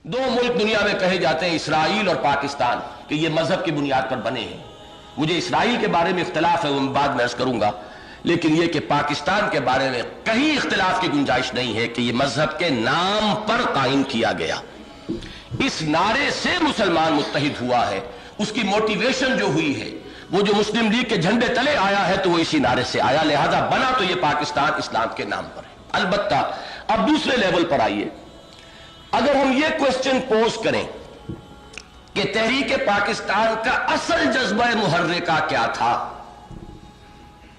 دو ملک دنیا میں کہے جاتے ہیں، اسرائیل اور پاکستان، کہ یہ مذہب کی بنیاد پر بنے ہیں۔ مجھے اسرائیل کے بارے میں اختلاف ہے، وہ میں بعد میں عرض کروں گا، لیکن یہ کہ پاکستان کے بارے میں کہیں اختلاف کی گنجائش نہیں ہے کہ یہ مذہب کے نام پر قائم کیا گیا۔ اس نعرے سے مسلمان متحد ہوا ہے، اس کی موٹیویشن جو ہوئی ہے، وہ جو مسلم لیگ کے جھنڈے تلے آیا ہے تو وہ اسی نعرے سے آیا، لہذا بنا تو یہ پاکستان اسلام کے نام پر ہے۔ البتہ اب دوسرے لیول پر آئیے، اگر ہم یہ کوسچن پوز کریں کہ تحریک پاکستان کا اصل جذبہ محرکہ کیا تھا،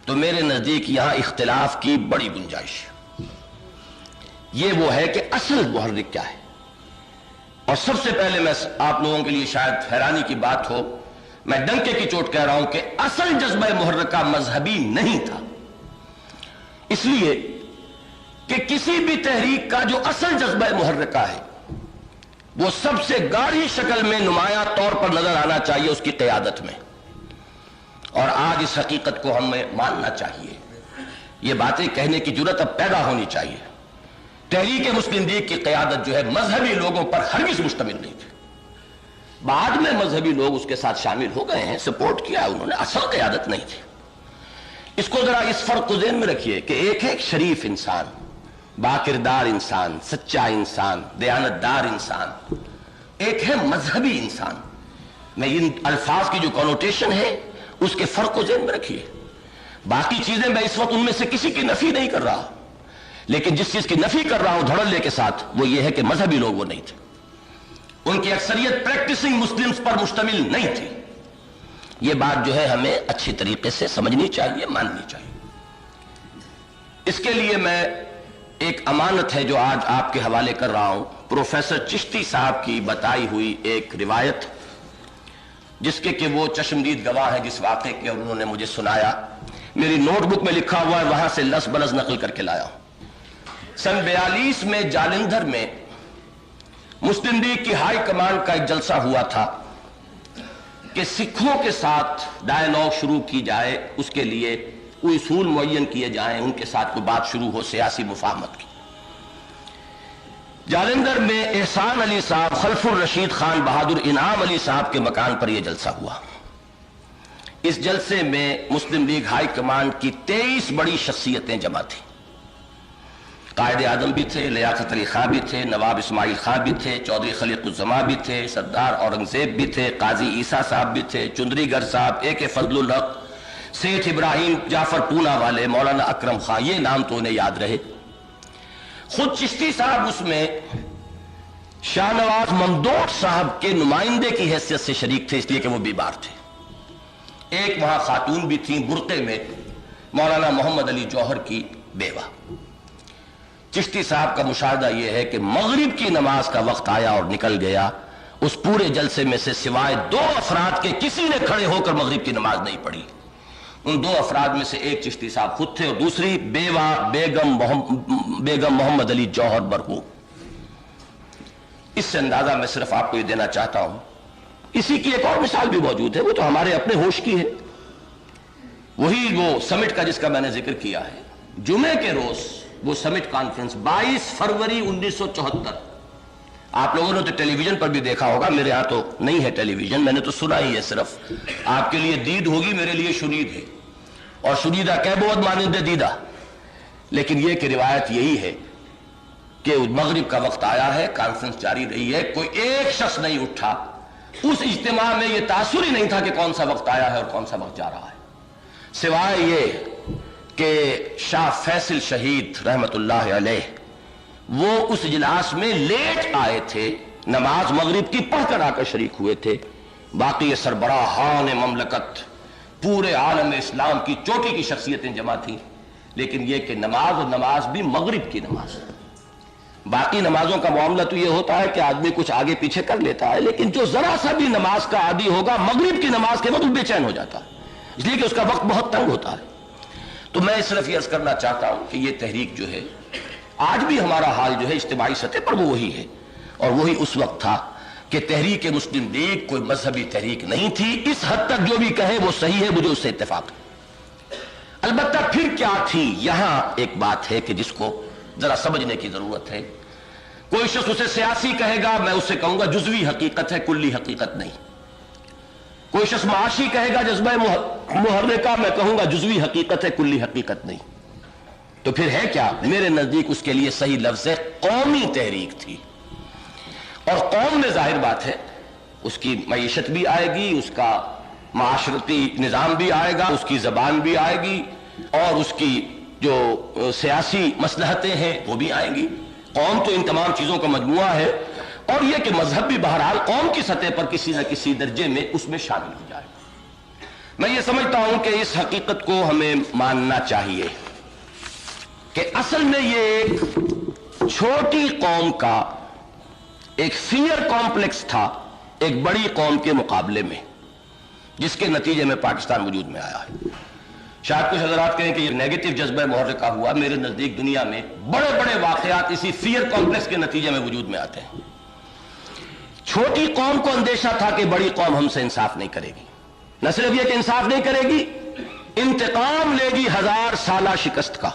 تو میرے نزدیک یہاں اختلاف کی بڑی گنجائش ہے۔ یہ وہ ہے کہ اصل محرک کیا ہے، اور سب سے پہلے میں آپ لوگوں کے لیے شاید حیرانی کی بات ہو، میں ڈنکے کی چوٹ کہہ رہا ہوں کہ اصل جذبہ محرکہ مذہبی نہیں تھا، اس لیے کہ کسی بھی تحریک کا جو اصل جذبہ محرکہ ہے وہ سب سے گاڑھی شکل میں نمایاں طور پر نظر آنا چاہیے اس کی قیادت میں، اور آج اس حقیقت کو ہمیں ماننا چاہیے۔ یہ باتیں کہنے کی جرأت اب پیدا ہونی چاہیے۔ تحریک مسلم لیگ کی قیادت جو ہے مذہبی لوگوں پر ہرگز مشتمل نہیں تھی، بعد میں مذہبی لوگ اس کے ساتھ شامل ہو گئے ہیں، سپورٹ کیا انہوں نے، اصل قیادت نہیں تھی۔ اس کو ذرا اس فرق کو ذہن میں رکھیے کہ ایک ہے شریف انسان، باکردار انسان، سچا انسان، دیانتدار انسان، ایک ہے مذہبی انسان۔ میں ان الفاظ کی جو کنوٹیشن ہے اس کے فرق کو ذہن میں رکھیے۔ باقی چیزیں میں اس وقت ان میں سے کسی کی نفی نہیں کر رہا، لیکن جس چیز کی نفی کر رہا ہوں دھڑلے کے ساتھ وہ یہ ہے کہ مذہبی لوگ وہ نہیں تھے، ان کی اکثریت پریکٹسنگ مسلمز پر مشتمل نہیں تھی۔ یہ بات جو ہے ہمیں اچھی طریقے سے سمجھنی چاہیے، ماننی چاہیے۔ اس کے لیے میں ایک امانت ہے جو آج آپ کے حوالے کر رہا ہوں، پروفیسر چشتی صاحب کی بتائی ہوئی ایک روایت، جس کے کہ وہ چشمدید گواہ ہے جس واقعے کے، اور انہوں نے مجھے سنایا، میری نوٹ بک میں لکھا ہوا ہے، وہاں سے لفظ بلفظ نقل کر کے لایا ہوں۔ سن 42 میں جالندھر میں مسلم لیگ کی ہائی کمانڈ کا ایک جلسہ ہوا تھا کہ سکھوں کے ساتھ ڈائیلاگ شروع کی جائے، اس کے لیے کوئی اصول معین کیے جائیں، ان کے ساتھ کوئی بات شروع ہو سیاسی مفاہمت کی۔ جالندھر میں احسان علی صاحب، خلف الرشید خان بہادر، انعام علی صاحب کے مکان پر یہ جلسہ ہوا۔ اس جلسے میں مسلم لیگ ہائی کمانڈ کی 23 بڑی شخصیتیں جمع تھیں۔ قائد اعظم بھی تھے، لیاقت علی خان بھی تھے، نواب اسماعیل خان بھی تھے، چودھری خلیق الزماں بھی تھے، سردار اورنگزیب بھی تھے، قاضی عیسیٰ صاحب بھی تھے، چندری گر صاحب، اے کے فضل الحق، سیٹھ ابراہیم جعفر پونا والے، مولانا اکرم خان، یہ نام تو انہیں یاد رہے۔ خود چشتی صاحب اس میں شاہ نواز ممدوح صاحب کے نمائندے کی حیثیت سے شریک تھے، اس لیے کہ وہ بیمار تھے۔ ایک وہاں خاتون بھی تھیں برقعے میں، مولانا محمد علی جوہر کی بیوہ۔ چشتی صاحب کا مشاہدہ یہ ہے کہ مغرب کی نماز کا وقت آیا اور نکل گیا، اس پورے جلسے میں سے سوائے 2 افراد کے کسی نے کھڑے ہو کر مغرب کی نماز نہیں پڑھی۔ ان 2 افراد میں سے ایک چشتی صاحب خود تھے اور دوسری بیوہ بیگم محمد علی جوہر مرحوم۔ اس سے اندازہ میں صرف آپ کو یہ دینا چاہتا ہوں، اسی کی ایک اور مثال بھی موجود ہے، وہ تو ہمارے اپنے ہوش کی ہے، وہی وہ سمٹ کا جس کا میں نے ذکر کیا ہے۔ جمعے کے روز وہ سمٹ کانفرنس 22 فروری 1974، آپ لوگوں نے تو ٹیلی ویژن پر بھی دیکھا ہوگا، میرے ہاں تو نہیں ہے ٹیلی ویژن، میں نے تو سنا ہی ہے، صرف آپ کے لیے دید ہوگی، میرے لیے شنید ہے، اور شنیدہ کہ بہت مانند دیدہ، لیکن یہ کہ روایت یہی ہے کہ مغرب کا وقت آیا ہے، کانفرنس جاری رہی ہے، کوئی ایک شخص نہیں اٹھا، اس اجتماع میں یہ تاثر ہی نہیں تھا کہ کون سا وقت آیا ہے اور کون سا وقت جا رہا ہے، سوائے یہ کہ شاہ فیصل شہید رحمت اللہ علیہ وہ اس اجلاس میں لیٹ آئے تھے، نماز مغرب کی پڑھ کر آ کر شریک ہوئے تھے۔ باقی یہ سربراہان مملکت، پورے عالم اسلام کی چوٹی کی شخصیتیں جمع تھیں، لیکن یہ کہ نماز، اور نماز بھی مغرب کی نماز۔ باقی نمازوں کا معاملہ تو یہ ہوتا ہے کہ آدمی کچھ آگے پیچھے کر لیتا ہے، لیکن جو ذرا سا بھی نماز کا عادی ہوگا مغرب کی نماز کے وقت بے چین ہو جاتا ہے، اس لیے کہ اس کا وقت بہت تنگ ہوتا ہے۔ تو میں صرف یہ عرض کرنا چاہتا ہوں کہ یہ تحریک جو ہے، آج بھی ہمارا حال جو ہے اجتماعی سطح پر وہ وہی ہے، اور وہی اس وقت تھا کہ تحریک مسلم لیگ کوئی مذہبی تحریک نہیں تھی۔ اس حد تک جو بھی کہے وہ صحیح ہے، مجھے اس سے اتفاق ہے۔ البتہ پھر کیا تھی، یہاں ایک بات ہے کہ جس کو ذرا سمجھنے کی ضرورت ہے۔ کوئی شخص اسے سیاسی کہے گا، میں اسے کہوں گا جزوی حقیقت ہے، کلی حقیقت نہیں۔ کوئی شخص معاشی کہے گا جذبہ محرکہ، میں کہوں گا جزوی حقیقت ہے، کلی حقیقت نہیں۔ تو پھر ہے کیا؟ میرے نزدیک اس کے لیے صحیح لفظ قومی تحریک تھی، اور قوم میں ظاہر بات ہے اس کی معیشت بھی آئے گی، اس کا معاشرتی نظام بھی آئے گا، اس کی زبان بھی آئے گی، اور اس کی جو سیاسی مصلحتیں ہیں وہ بھی آئیں گی۔ قوم تو ان تمام چیزوں کا مجموعہ ہے، اور یہ کہ مذہب بھی بہرحال قوم کی سطح پر کسی نہ کسی درجے میں اس میں شامل ہو جائے گا۔ میں یہ سمجھتا ہوں کہ اس حقیقت کو ہمیں ماننا چاہیے کہ اصل میں یہ ایک چھوٹی قوم کا ایک فیئر کمپلیکس تھا ایک بڑی قوم کے مقابلے میں، جس کے نتیجے میں پاکستان وجود میں آیا ہے۔ شاید کچھ حضرات کہیں کہ یہ نیگیٹو جذبہ محرکہ ہوا، میرے نزدیک دنیا میں بڑے بڑے واقعات اسی فیئر کمپلیکس کے نتیجے میں وجود میں آتے ہیں۔ چھوٹی قوم کو اندیشہ تھا کہ بڑی قوم ہم سے انصاف نہیں کرے گی، نہ صرف یہ کہ انصاف نہیں کرے گی، انتقام لے گی 1000 سالہ شکست کا۔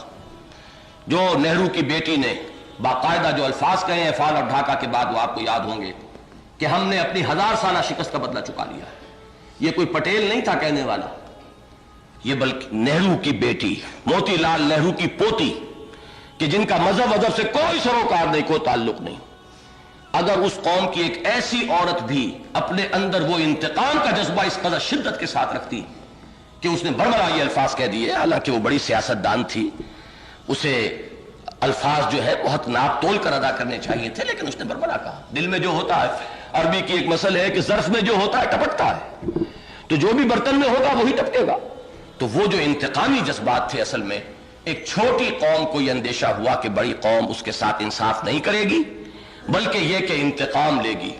جو نہرو کی بیٹی نے باقاعدہ جو الفاظ کہے ہیں فال اور ڈھاکہ کے بعد، وہ آپ کو یاد ہوں گے کہ ہم نے اپنی 1000 سالہ شکست کا بدلہ چکا لیا ہے۔ یہ کوئی پٹیل نہیں تھا کہنے والا، یہ بلکہ نہرو کی بیٹی موتی لال نہرو کی پوتی، کہ جن کا مذہب سے کوئی سروکار نہیں، کوئی تعلق نہیں، اگر اس قوم کی ایک ایسی عورت بھی اپنے اندر وہ انتقام کا جذبہ اس قدر شدت کے ساتھ رکھتی کہ اس نے بڑبڑا یہ الفاظ کہہ دیے، حالانکہ وہ بڑی سیاستدان تھی، اسے الفاظ جو ہے بہت ناپ تول کر ادا کرنے چاہیے تھے، لیکن اس نے بڑبڑا کہا۔ دل میں جو ہوتا ہے، عربی کی ایک مسئلہ ہے کہ ظرف میں جو ہوتا ہے ٹپکتا ہے، تو جو بھی برتن میں ہوگا وہی ٹپکے گا۔ تو وہ جو انتقامی جذبات تھے، اصل میں ایک چھوٹی قوم کو یہ اندیشہ ہوا کہ بڑی قوم اس کے ساتھ انصاف نہیں کرے گی، بلکہ یہ کہ انتقام لے گی،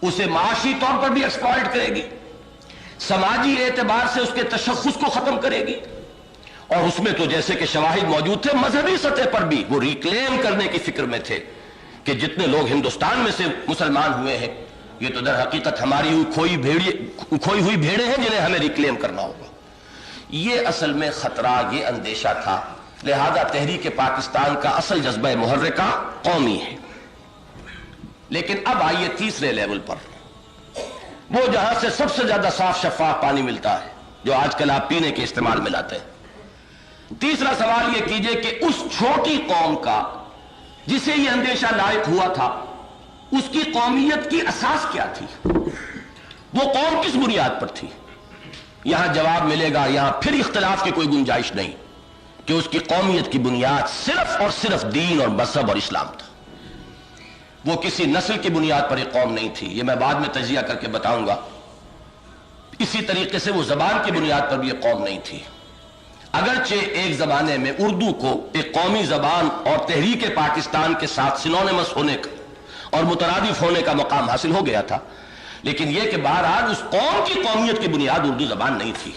اسے معاشی طور پر بھی ایکسپلائٹ کرے گی، سماجی اعتبار سے اس کے تشخص کو ختم کرے گی، اور اس میں تو جیسے کہ شواہد موجود تھے مذہبی سطح پر بھی وہ ریکلیم کرنے کی فکر میں تھے کہ جتنے لوگ ہندوستان میں سے مسلمان ہوئے ہیں، یہ تو در حقیقت ہماری کھوئی ہوئی بھیڑیں ہیں جنہیں ہمیں ریکلیم کرنا ہوگا۔ یہ اصل میں خطرہ، یہ اندیشہ تھا، لہذا تحریک پاکستان کا اصل جذبہ محرکہ قومی ہے۔ لیکن اب آئیے تیسرے لیول پر، وہ جہاں سے سب سے زیادہ صاف شفاف پانی ملتا ہے، جو آج کل آپ پینے کے استعمال میں لاتے ہیں۔ تیسرا سوال یہ کیجئے کہ اس چھوٹی قوم کا جسے یہ اندیشہ لاحق ہوا تھا، اس کی قومیت کی اساس کیا تھی؟ وہ قوم کس بنیاد پر تھی؟ یہاں جواب ملے گا، یہاں پھر اختلاف کی کوئی گنجائش نہیں کہ اس کی قومیت کی بنیاد صرف اور صرف دین اور مذہب اور اسلام تھا۔ وہ کسی نسل کی بنیاد پر ایک قوم نہیں تھی، یہ میں بعد میں تجزیہ کر کے بتاؤں گا۔ اسی طریقے سے وہ زبان کی بنیاد پر بھی ایک قوم نہیں تھی، اگرچہ ایک زمانے میں اردو کو ایک قومی زبان اور تحریک پاکستان کے ساتھ سینونیمس ہونے کا اور مترادف ہونے کا مقام حاصل ہو گیا تھا، لیکن یہ کہ بہرحال اس قوم کی قومیت کی بنیاد اردو زبان نہیں تھی،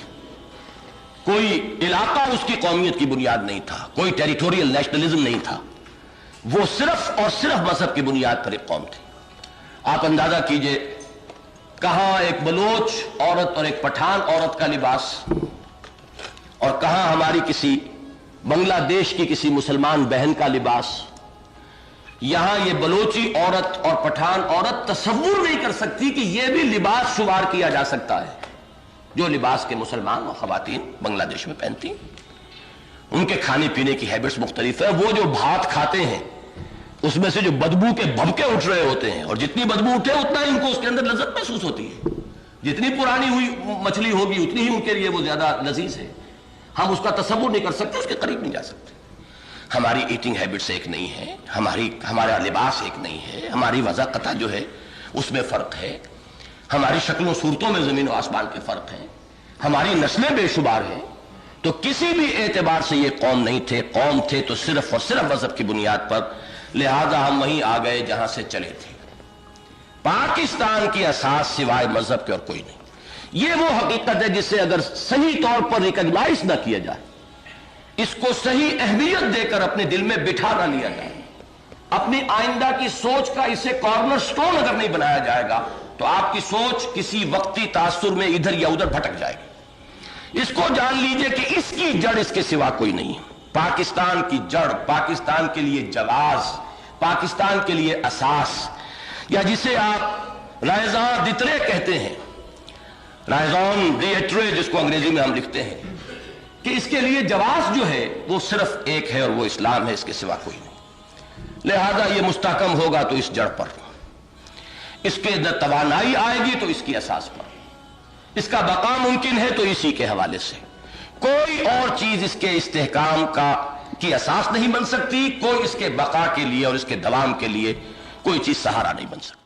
کوئی علاقہ اس کی قومیت کی بنیاد نہیں تھا، کوئی ٹیریٹوریل نیشنلزم نہیں تھا، وہ صرف اور صرف مذہب کی بنیاد پر ایک قوم تھی۔ آپ اندازہ کیجئے کہاں ایک بلوچ عورت اور ایک پٹھان عورت کا لباس، اور کہاں ہماری کسی بنگلہ دیش کی کسی مسلمان بہن کا لباس۔ یہاں یہ بلوچی عورت اور پٹھان عورت تصور نہیں کر سکتی کہ یہ بھی لباس شمار کیا جا سکتا ہے جو لباس کے مسلمان اور خواتین بنگلہ دیش میں پہنتی ہیں۔ ان کے کھانے پینے کی ہیبٹس مختلف ہیں، وہ جو بھات کھاتے ہیں اس میں سے جو بدبو کے بھبکے اٹھ رہے ہوتے ہیں، اور جتنی بدبو اٹھے اتنا ہی ان کو اس کے اندر لذت محسوس ہوتی ہے، جتنی پرانی ہوئی مچھلی ہوگی اتنی ہی ان کے لیے وہ زیادہ لذیذ ہے۔ ہم اس کا تصور نہیں کر سکتے، اس کے قریب نہیں جا سکتے۔ ہماری ایٹنگ ہیبٹس ایک نہیں ہے، ہمارا لباس ایک نہیں ہے، ہماری وضاقتہ جو ہے اس میں فرق ہے، ہماری شکل و صورتوں میں زمین و آسمان کے فرق ہیں، ہماری نسلیں بے شمار ہیں، تو کسی بھی اعتبار سے یہ قوم نہیں تھے، قوم تھے تو صرف اور صرف مذہب کی بنیاد پر، لہذا ہم وہیں آ گئے جہاں سے چلے تھے۔ پاکستان کی اساس سوائے مذہب کے اور کوئی نہیں۔ یہ وہ حقیقت ہے جسے اگر صحیح طور پر ریکگنائز نہ کیا جائے، اس کو صحیح اہمیت دے کر اپنے دل میں بٹھا نہ لیا جائے، اپنی آئندہ کی سوچ کا اسے کارنر سٹون اگر نہیں بنایا جائے گا، تو آپ کی سوچ کسی وقتی تاثر میں ادھر یا ادھر بھٹک جائے گی۔ اس کو جان لیجئے کہ اس کی جڑ اس کے سوا کوئی نہیں ہے۔ پاکستان کی جڑ، پاکستان کے لیے جواز، پاکستان کے لیے اساس، یا جسے آپ رائزان دترے کہتے ہیں، رائزان دیٹرے جس کو انگریزی میں ہم لکھتے ہیں، کہ اس کے لیے جواز جو ہے وہ صرف ایک ہے اور وہ اسلام ہے، اس کے سوا کوئی نہیں۔ لہذا یہ مستحکم ہوگا تو اس جڑ پر، اس کے اندر توانائی آئے گی تو اس کی اساس پر، اس کا بقا ممکن ہے تو اسی کے حوالے سے۔ کوئی اور چیز اس کے استحکام کی اساس نہیں بن سکتی، کوئی اس کے بقا کے لیے اور اس کے دوام کے لیے کوئی چیز سہارا نہیں بن سکتی۔